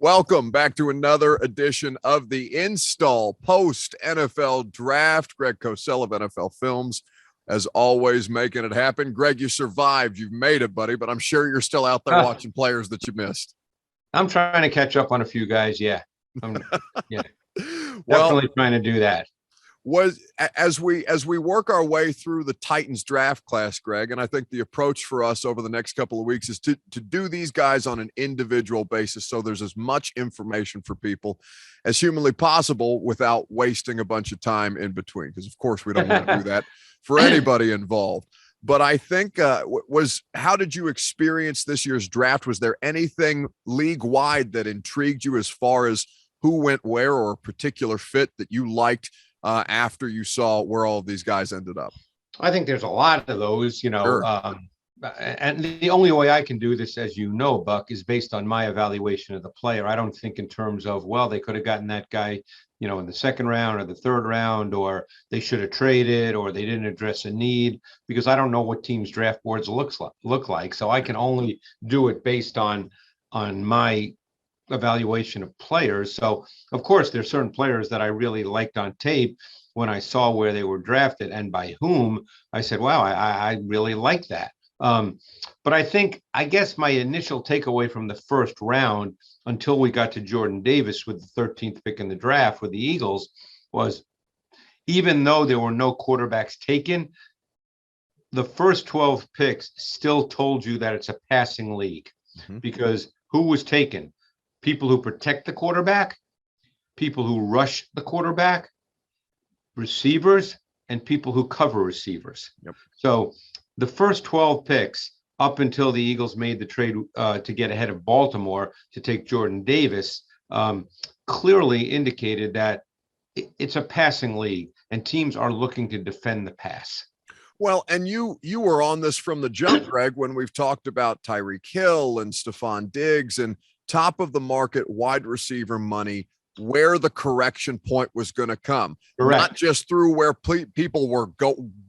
Welcome back to another edition of the Install Post NFL Draft. Greg Cosell of NFL Films, as always, making it happen. Greg, you survived. You've made it, buddy, but I'm sure you're still out there watching players that you missed. I'm trying to catch up on a few guys. Yeah. Yeah. Well, Definitely trying to do that. As we work our way through the Titans draft class, Greg, and I think the approach for us over the next couple of weeks is to do these guys on an individual basis, so there's as much information for people as humanly possible without wasting a bunch of time in between, because of course we don't want to do that for anybody involved. But I think how did you experience this year's draft? Was there anything league-wide that intrigued you as far as who went where, or a particular fit that you liked after you saw where all of these guys ended up? I think there's a lot of those, Sure. And the only way I can do this, as you know, Buck, is based on my evaluation of the player. I don't think in terms of, well, they could have gotten that guy, in the second round or the third round, or they should have traded, or they didn't address a need, because I don't know what teams' draft boards look like. So I can only do it based on my evaluation of players. So of course there's certain players that I really liked on tape when I saw where they were drafted and by whom. I said, wow, I really like that. But I guess my initial takeaway from the first round until we got to Jordan Davis with the 13th pick in the draft with the Eagles was, even though there were no quarterbacks taken, the first 12 picks still told you that it's a passing league. Because who was taken? People who protect the quarterback, people who rush the quarterback, receivers, and people who cover receivers. Yep. So the first 12 picks, up until the Eagles made the trade to get ahead of Baltimore to take Jordan Davis, clearly indicated that it's a passing league and teams are looking to defend the pass. Well, and you were on this from the jump, Greg, when we've talked about Tyreek Hill and Stephon Diggs and top of the market wide receiver money, where the correction point was going to come. Correct. Not just through where people were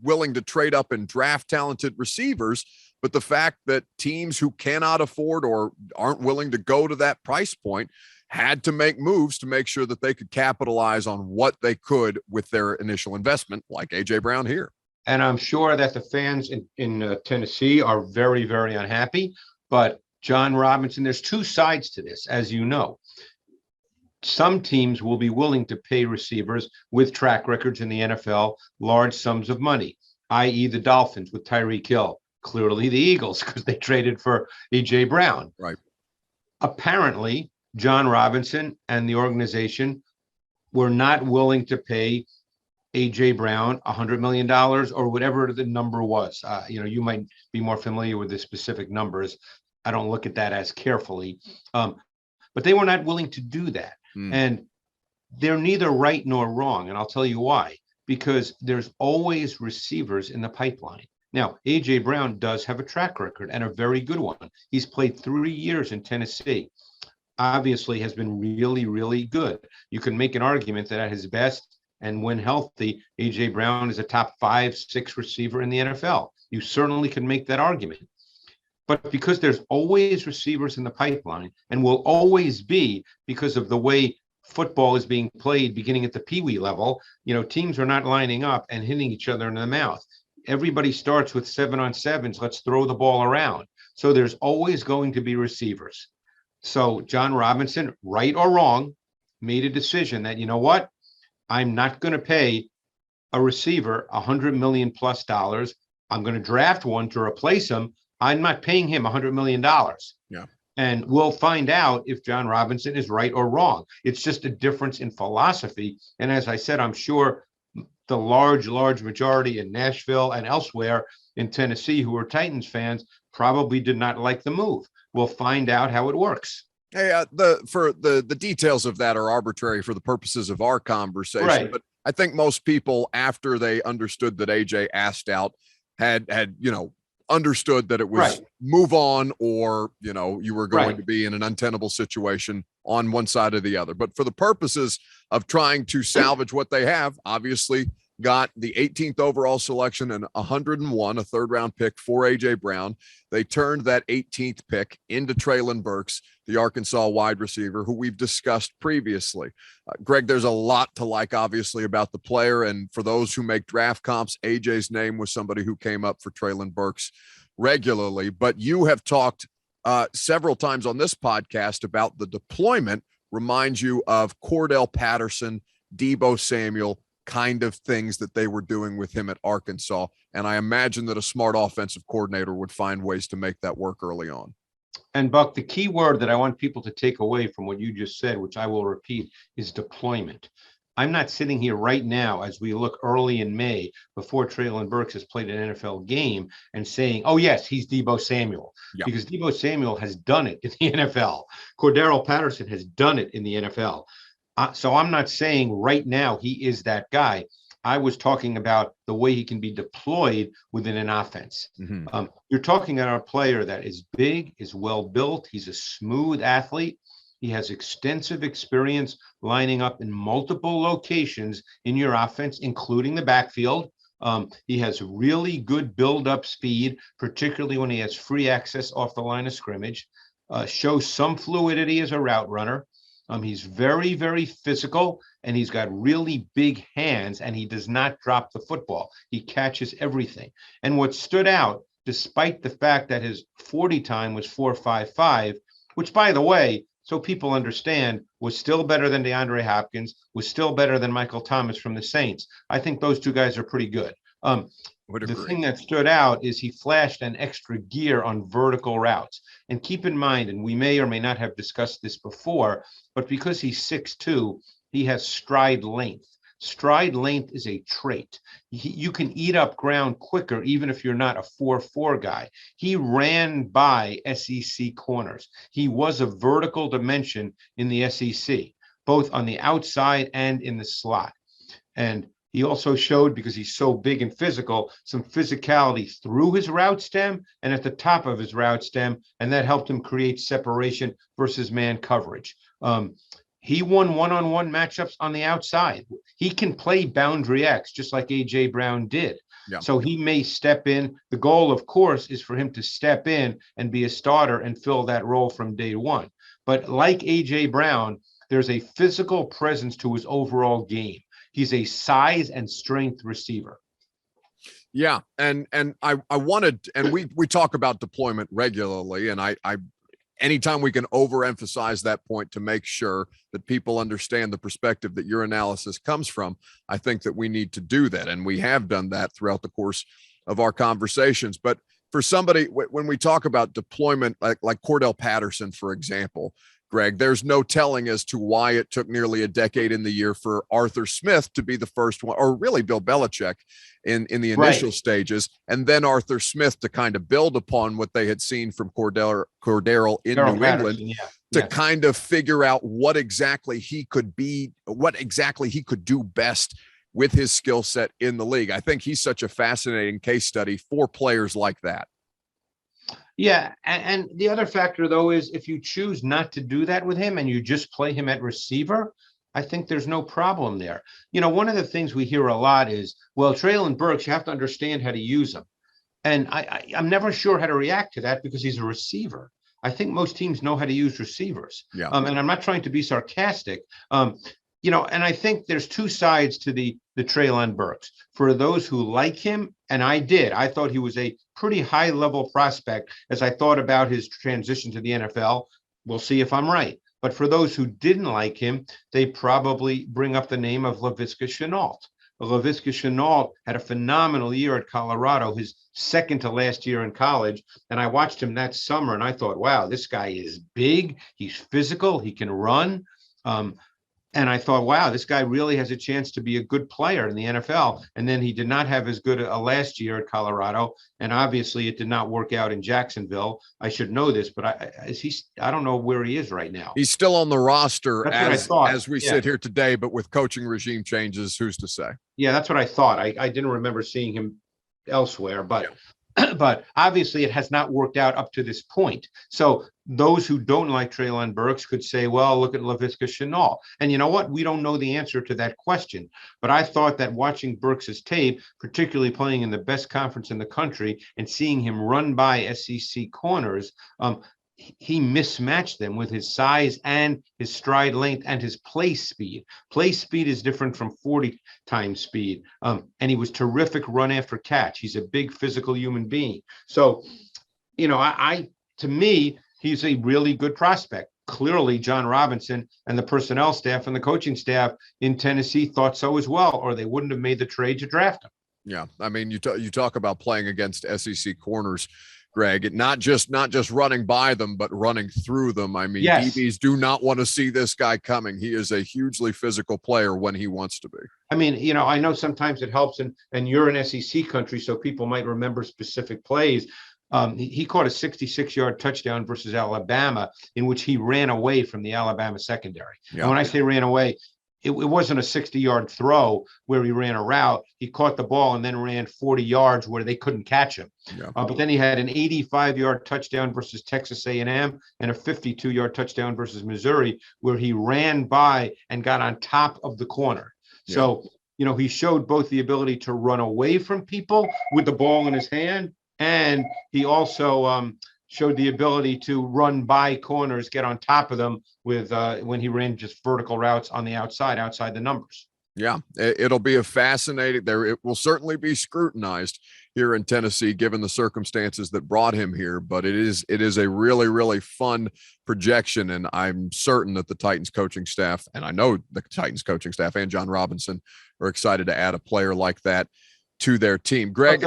willing to trade up and draft talented receivers, but the fact that teams who cannot afford or aren't willing to go to that price point had to make moves to make sure that they could capitalize on what they could with their initial investment, like A.J. Brown here. And I'm sure that the fans in Tennessee are very, very unhappy. But John Robinson, there's two sides to this, as you know. Some teams will be willing to pay receivers with track records in the NFL large sums of money, i.e. the Dolphins with Tyreek Hill, clearly the Eagles because they traded for A.J. Brown. Right. Apparently, John Robinson and the organization were not willing to pay A.J. Brown $100 million or whatever the number was. You might be more familiar with the specific numbers. I don't look at that as carefully, but they were not willing to do that. And they're neither right nor wrong. And I'll tell you why, because there's always receivers in the pipeline. Now, A.J. Brown does have a track record and a very good one. He's played 3 years in Tennessee, obviously has been really, really good. You can make an argument that at his best and when healthy, A.J. Brown is a top 5-6 receiver in the NFL. You certainly can make that argument. But because there's always receivers in the pipeline and will always be, because of the way football is being played beginning at the peewee level, teams are not lining up and hitting each other in the mouth. Everybody starts with 7-on-7s. Let's throw the ball around. So there's always going to be receivers. So John Robinson, right or wrong, made a decision that, you know what? I'm not going to pay a receiver $100 million plus. I'm going to draft one to replace him. I'm not paying him $100 million. Yeah. And we'll find out if John Robinson is right or wrong. It's just a difference in philosophy. And as I said, I'm sure the large majority in Nashville and elsewhere in Tennessee who are Titans fans probably did not like the move. We'll find out how it works. Hey, the details of that are arbitrary for the purposes of our conversation. Right. But I think most people, after they understood that AJ asked out, had understood that it was right. Move on, or you were going right. to be in an untenable situation on one side or the other. But for the purposes of trying to salvage what they have, obviously got the 18th overall selection and 101, a third-round pick for A.J. Brown. They turned that 18th pick into Treylon Burks, the Arkansas wide receiver, who we've discussed previously. Greg, there's a lot to like, obviously, about the player. And for those who make draft comps, A.J.'s name was somebody who came up for Treylon Burks regularly. But you have talked several times on this podcast about the deployment reminds you of Cordell Patterson, Deebo Samuel, kind of things that they were doing with him at Arkansas. And I imagine that a smart offensive coordinator would find ways to make that work early on. And Buck, the key word that I want people to take away from what you just said, which I will repeat, is deployment. I'm not sitting here right now as we look early in May before Treylon Burks has played an NFL game and saying, oh, yes, he's Deebo Samuel, because Deebo Samuel has done it in the NFL. Cordell Patterson has done it in the NFL. So I'm not saying right now he is that guy. I was talking about the way he can be deployed within an offense. You're talking about a player that is big, is well built. He's a smooth athlete. He has extensive experience lining up in multiple locations in your offense, including the backfield. He has really good build-up speed, particularly when he has free access off the line of scrimmage. Shows some fluidity as a route runner. He's very, very physical, and he's got really big hands, and he does not drop the football. He catches everything. And what stood out, despite the fact that his 40 time was 4.55, which, by the way, so people understand, was still better than DeAndre Hopkins, was still better than Michael Thomas from the Saints. I think those two guys are pretty good. The thing that stood out is he flashed an extra gear on vertical routes. And keep in mind, and we may or may not have discussed this before, but because he's 6'2", he has stride length. Stride length is a trait. You can eat up ground quicker, even if you're not a 4.4 guy. He ran by SEC corners. He was a vertical dimension in the SEC, both on the outside and in the slot. And he also showed, because he's so big and physical, some physicality through his route stem and at the top of his route stem, and that helped him create separation versus man coverage. He won one-on-one matchups on the outside. He can play boundary X just like A.J. Brown did. So he may step in. The goal, of course, is for him to step in and be a starter and fill that role from day one. But like A.J. Brown, there's a physical presence to his overall game. He's a size and strength receiver. Yeah. And I wanted, and we talk about deployment regularly, and I anytime we can overemphasize that point to make sure that people understand the perspective that your analysis comes from, I think that we need to do that. And we have done that throughout the course of our conversations. But for somebody, when we talk about deployment, like Cordell Patterson, for example, Greg, there's no telling as to why it took nearly a decade in the year for Arthur Smith to be the first one, or really Bill Belichick in the initial stages, and then Arthur Smith to kind of build upon what they had seen from Cordell in New England to kind of figure out what exactly he could be, what exactly he could do best with his skill set in the league. I think he's such a fascinating case study for players like that. Yeah, and the other factor, though, is if you choose not to do that with him and you just play him at receiver, I think there's no problem there. You know, one of the things we hear a lot is, well, Treylon Burks, you have to understand how to use him. And I'm never sure how to react to that because he's a receiver. I think most teams know how to use receivers. And I'm not trying to be sarcastic. You know, and I think there's two sides to the Treylon Burks. For those who like him, and I did, I thought he was a pretty high level prospect as I thought about his transition to the NFL. We'll see if I'm right. But for those who didn't like him, they probably bring up the name of Laviska Shenault. Laviska Shenault had a phenomenal year at Colorado, his second to last year in college. And I watched him that summer and I thought, wow, this guy is big. He's physical. He can run. And I thought, wow, this guy really has a chance to be a good player in the NFL. And then he did not have as good a last year at Colorado. And obviously it did not work out in Jacksonville. I should know this, but I don't know where he is right now. He's still on the roster as we sit here today, but with coaching regime changes, who's to say? Yeah, that's what I thought. I didn't remember seeing him elsewhere, but But obviously it has not worked out up to this point. So those who don't like Treylon Burks could say, well, look at Laviska Shenault. And you know what? We don't know the answer to that question. But I thought that watching Burks's tape, particularly playing in the best conference in the country and seeing him run by SEC corners, he mismatched them with his size and his stride length and his play speed. Play speed is different from 40 times speed. And he was terrific run after catch. He's a big physical human being. So, you know, to me, he's a really good prospect. Clearly, John Robinson and the personnel staff and the coaching staff in Tennessee thought so as well, or they wouldn't have made the trade to draft him. Yeah. I mean, you talk about playing against SEC corners, Greg, not just running by them, but running through them. I mean, yes. DBs do not want to see this guy coming. He is a hugely physical player when he wants to be. I mean, you know, I know sometimes it helps, and you're in SEC country, so people might remember specific plays. He caught a 66-yard touchdown versus Alabama in which he ran away from the Alabama secondary. Yeah. And when I say ran away, it wasn't a 60-yard throw where he ran a route. He caught the ball and then ran 40 yards where they couldn't catch him. Yeah. But then he had an 85-yard touchdown versus Texas A&M and a 52-yard touchdown versus Missouri where he ran by and got on top of the corner. Yeah. So, you know, he showed both the ability to run away from people with the ball in his hand, and he also showed the ability to run by corners, get on top of them with when he ran just vertical routes on the outside the numbers. Yeah, it'll be a fascinating there. It will certainly be scrutinized here in Tennessee, given the circumstances that brought him here. But it is a really, really fun projection. And I'm certain that the Titans coaching staff, and I know the Titans coaching staff and John Robinson are excited to add a player like that to their team. Greg,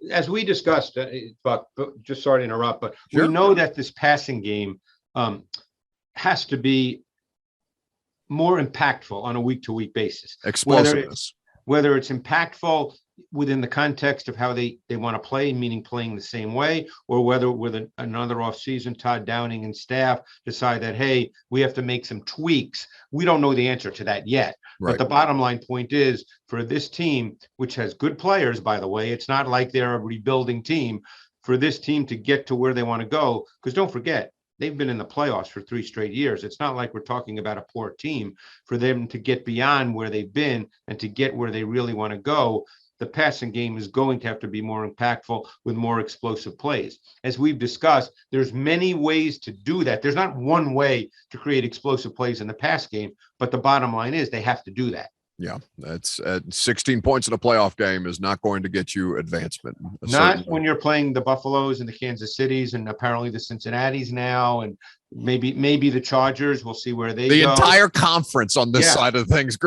as we discussed, Buck, just sorry to interrupt, but sure. We know that this passing game has to be more impactful on a week-to-week basis. Explosiveness. Whether it's impactful within the context of how they want to play, meaning playing the same way, or whether with another offseason, Todd Downing and staff decide that, hey, we have to make some tweaks. We don't know the answer to that yet. Right. But the bottom line point is, for this team, which has good players, by the way, it's not like they're a rebuilding team, for this team to get to where they want to go, because don't forget, they've been in the playoffs for 3 straight years. It's not like we're talking about a poor team. For them to get beyond where they've been and to get where they really want to go, the passing game is going to have to be more impactful with more explosive plays. As we've discussed, there's many ways to do that. There's not one way to create explosive plays in the pass game, but the bottom line is they have to do that. Yeah, that's 16 points in a playoff game is not going to get you advancement. Not when you're playing the Buffaloes and the Kansas Cities and apparently the Cincinnatis now, and maybe the Chargers. We'll see where they go. The entire conference on this side of things.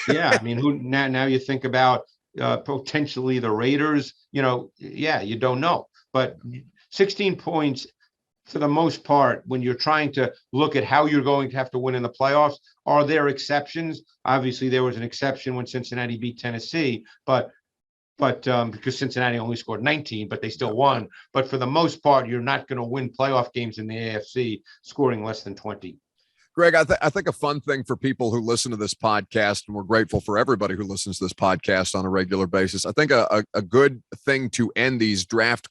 Yeah, I mean, who now you think about potentially the Raiders. You know, yeah, you don't know, but 16 points. For the most part, when you're trying to look at how you're going to have to win in the playoffs, are there exceptions? Obviously, there was an exception when Cincinnati beat Tennessee, but because Cincinnati only scored 19, but they still won. But for the most part, you're not going to win playoff games in the AFC scoring less than 20. Greg, I think a fun thing for people who listen to this podcast, and we're grateful for everybody who listens to this podcast on a regular basis. I think a good thing to end these draft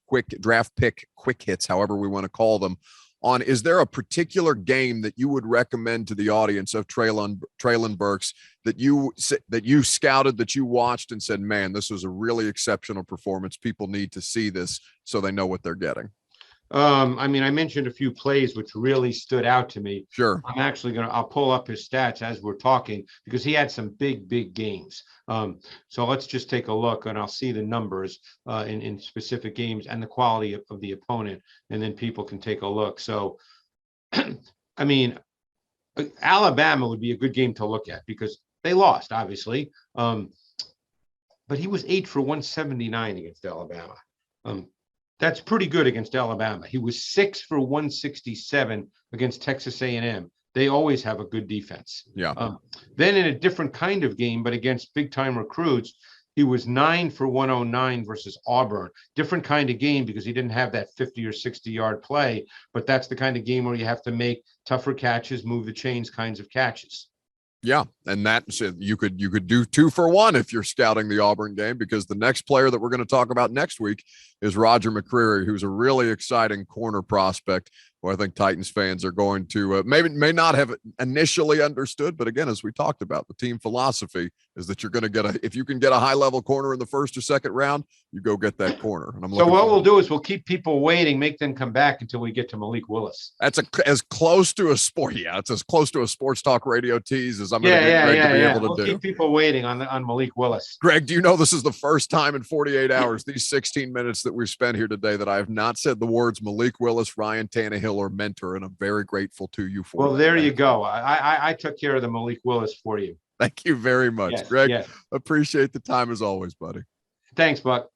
pick quick hits, however we want to call them, on, is there a particular game that you would recommend to the audience of Treylon Burks that you scouted, that you watched and said, man, this was a really exceptional performance. People need to see this so they know what they're getting. I mean, I mentioned a few plays which really stood out to me. Sure. I'm actually I'll pull up his stats as we're talking, because he had some big games. So let's just take a look, and I'll see the numbers in specific games and the quality of the opponent, and then people can take a look. So, I mean, Alabama would be a good game to look at because they lost, obviously. But he was 8 for 179 against Alabama. That's pretty good against Alabama. He was 6 for 167 against Texas A&M. They always have a good defense. Yeah. Then in a different kind of game, but against big-time recruits, he was 9 for 109 versus Auburn. Different kind of game because he didn't have that 50 or 60-yard play, but that's the kind of game where you have to make tougher catches, move the chains kinds of catches. Yeah, and that you could do 2 for 1 if you're scouting the Auburn game, because the next player that we're going to talk about next week is Roger McCreary, who's a really exciting corner prospect who I think Titans fans are going to may not have initially understood, but again, as we talked about, the team philosophy is that you're going to get if you can get a high level corner in the first or second round, you go get that corner. And so what we'll do is we'll keep people waiting, make them come back until we get to Malik Willis. That's as close to a sport. Yeah, it's as close to a sports talk radio tease as I'm going to get Greg to be able to we'll do. Keep people waiting on Malik Willis. Greg, do you know this is the first time in 48 hours, these 16 minutes that we've spent here today, that I have not said the words Malik Willis, Ryan Tannehill, or mentor, and I'm very grateful to you for Well, there you go. I took care of the Malik Willis for you. Thank you very much, Yes, Greg. yes. Appreciate the time as always, buddy. Thanks, Buck.